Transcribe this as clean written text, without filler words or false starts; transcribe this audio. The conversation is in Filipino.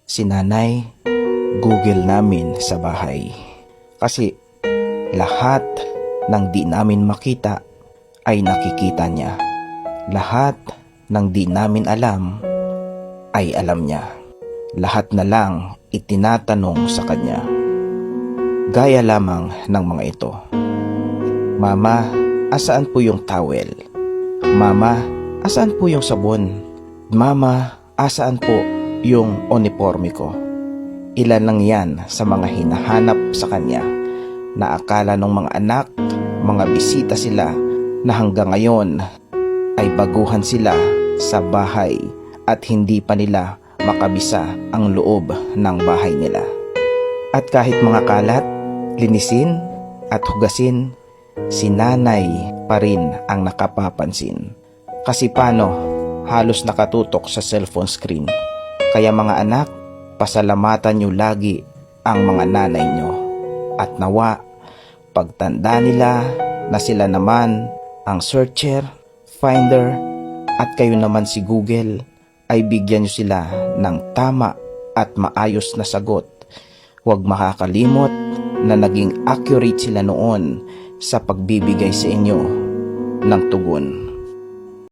si Nanay, Google namin sa bahay. Kasi lahat ng di namin makita ay nakikita niya. Lahat ng di namin alam ay alam niya. Lahat na lang itinatanong sa kanya. Gaya lamang ng mga ito. Mama, asaan po yung towel? Mama, asaan po yung sabon? Mama, asaan po yung uniforme ko? Ilan lang yan sa mga hinahanap sa kanya na akala ng mga anak, mga bisita sila na hanggang ngayon ay baguhan sila sa bahay at hindi pa nila makabisa ang loob ng bahay nila. At kahit mga kalat, linisin at hugasin, si Nanay pa rin ang nakapapansin. Kasi paano, halos nakatutok sa cellphone screen. Kaya mga anak, pasalamatan nyo lagi ang mga nanay nyo. At nawa, pagtanda nila na sila naman ang searcher, finder, at kayo naman si Google, ay bigyan nyo sila ng tama at maayos na sagot. Huwag makakalimot na naging accurate sila noon sa pagbibigay sa inyo ng tugon.